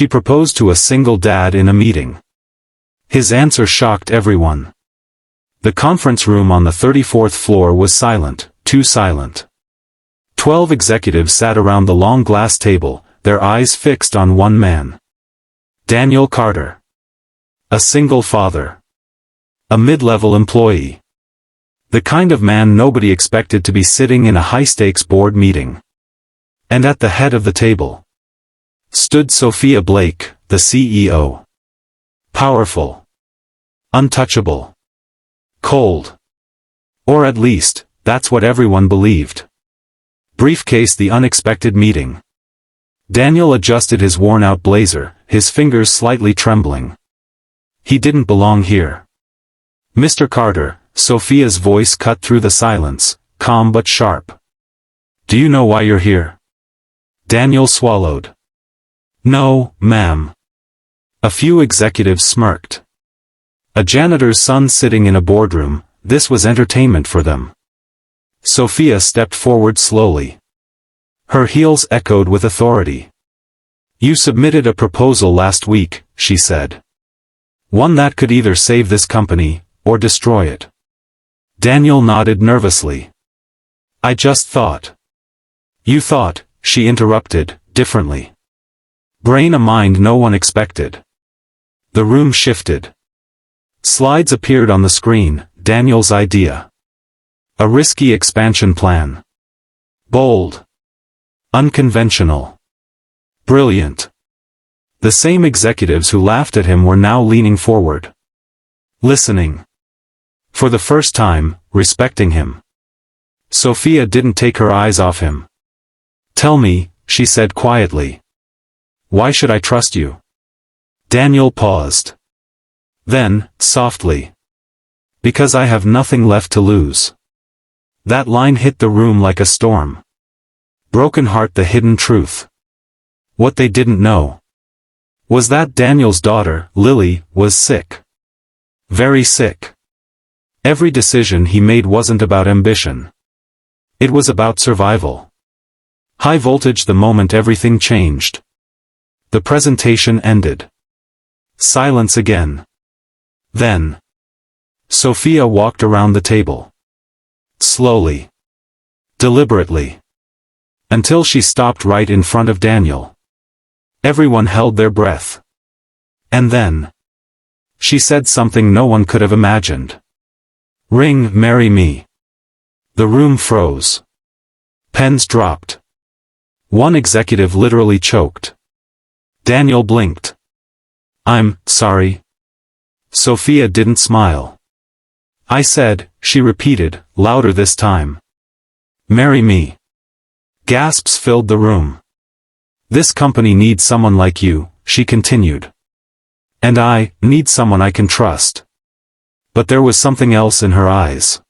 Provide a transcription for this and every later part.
she proposed to a single dad in a meeting. His answer shocked everyone. The conference room on the 34th floor was silent, too silent. 12 executives sat around the long glass table, their eyes fixed on one man. Daniel Carter. A single father. A mid-level employee. The kind of man nobody expected to be sitting in a high-stakes board meeting. And at the head of the table stood Sophia Blake, the CEO. Powerful. Untouchable. Cold. Or at least, that's what everyone believed. Briefcase the unexpected meeting. Daniel adjusted his worn-out blazer, his fingers slightly trembling. He didn't belong here. Mr. Carter, Sophia's voice cut through the silence, calm but sharp. Do you know why you're here? Daniel swallowed. No, ma'am. A few executives smirked. A janitor's son sitting in a boardroom, this was entertainment for them. Sophia stepped forward slowly. Her heels echoed with authority. You submitted a proposal last week, she said. One that could either save this company, or destroy it. Daniel nodded nervously. I just thought. You thought, she interrupted, differently. Brain a mind no one expected. The room shifted. Slides appeared on the screen, Daniel's idea. A risky expansion plan. Bold. Unconventional. Brilliant. The same executives who laughed at him were now leaning forward. Listening. For the first time, respecting him. Sophia didn't take her eyes off him. Tell me, she said quietly. Why should I trust you? Daniel paused. Then, softly. Because I have nothing left to lose. That line hit the room like a storm. Broken heart, the hidden truth. What they didn't know was that Daniel's daughter, Lily, was sick. Very sick. Every decision he made wasn't about ambition. It was about survival. High voltage the moment everything changed. The presentation ended. Silence again. Then. Sophia walked around the table. Slowly. Deliberately. Until she stopped right in front of Daniel. Everyone held their breath. And then. She said something no one could have imagined. Ring, marry me. The room froze. Pens dropped. One executive literally choked. Daniel blinked. I'm sorry. Sophia didn't smile. I said, she repeated, louder this time. Marry me. Gasps filled the room. This company needs someone like you, she continued. And I need someone I can trust. But there was something else in her eyes.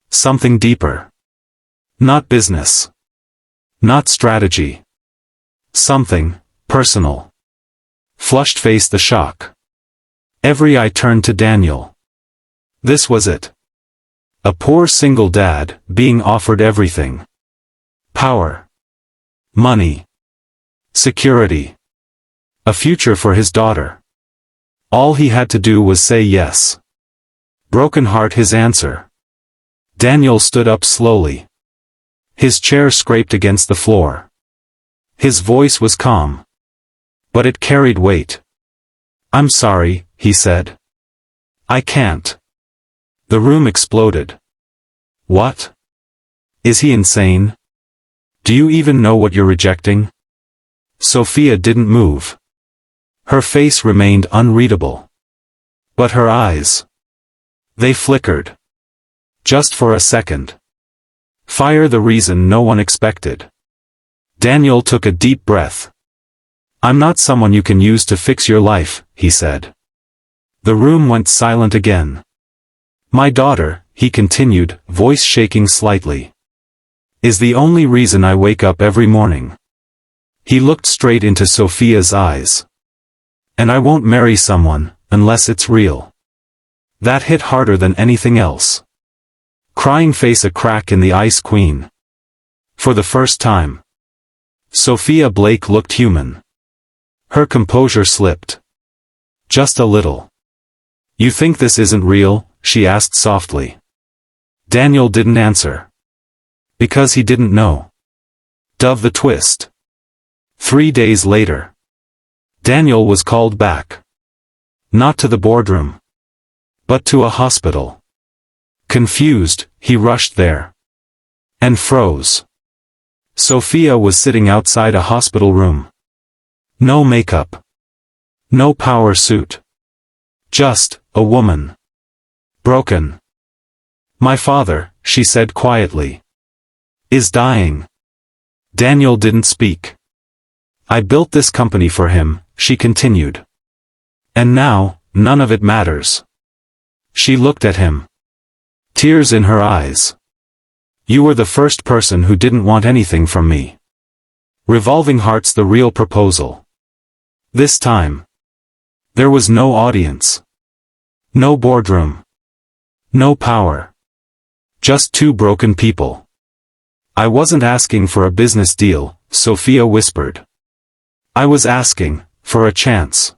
Something deeper. Not business. Not strategy. Something personal. Flushed faced the shock. Every eye turned to Daniel. This was it. A poor single dad, being offered everything. Power. Money. Security. A future for his daughter. All he had to do was say yes. Broken heart his answer. Daniel stood up slowly. His chair scraped against the floor. His voice was calm. But it carried weight. I'm sorry, he said. I can't. The room exploded. What? Is he insane? Do you even know what you're rejecting? Sophia didn't move. Her face remained unreadable. But her eyes. They flickered. Just for a second. Fire, the reason no one expected. Daniel took a deep breath. I'm not someone you can use to fix your life, he said. The room went silent again. My daughter, he continued, voice shaking slightly, is the only reason I wake up every morning. He looked straight into Sophia's eyes. And I won't marry someone, unless it's real. That hit harder than anything else. Crying face, a crack in the ice queen. For the first time. Sophia Blake looked human. Her composure slipped. Just a little. You think this isn't real? She asked softly. Daniel didn't answer. Because he didn't know. Dove the twist. 3 days later. Daniel was called back. Not to the boardroom. But to a hospital. Confused, he rushed there. And froze. Sophia was sitting outside a hospital room. No makeup. No power suit. Just, a woman. Broken. My father, she said quietly, is dying. Daniel didn't speak. I built this company for him, she continued. And now, none of it matters. She looked at him. Tears in her eyes. You were the first person who didn't want anything from me. Revolving Heart's the real proposal. This time. There was no audience. No boardroom. No power. Just two broken people. I wasn't asking for a business deal, Sophia whispered. I was asking, for a chance.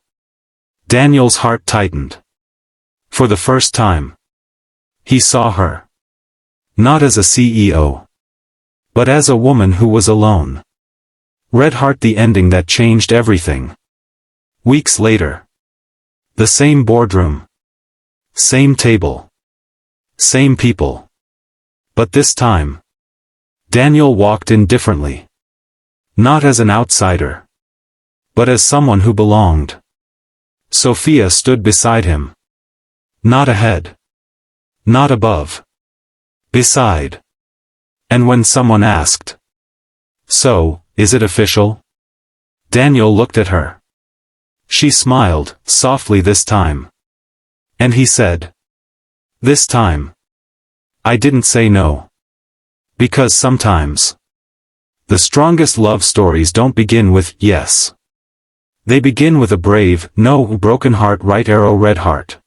Daniel's heart tightened. For the first time. He saw her. Not as a CEO. But as a woman who was alone. Red Heart, the ending that changed everything. Weeks later. The same boardroom. Same table. Same people. But this time. Daniel walked in differently. Not as an outsider. But as someone who belonged. Sophia stood beside him. Not ahead. Not above. Beside. And when someone asked, so, is it official? Daniel looked at her. She smiled, softly this time. And he said, this time. I didn't say no. Because sometimes. The strongest love stories don't begin with yes. They begin with a brave, no, broken heart, right arrow, red heart.